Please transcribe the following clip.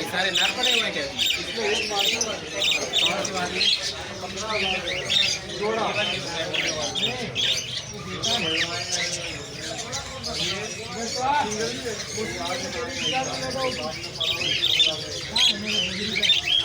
सारे नार पड़े हुए क्या इसमें एक मार्जिन कौन सी मार्जिन जोड़ा सिंगल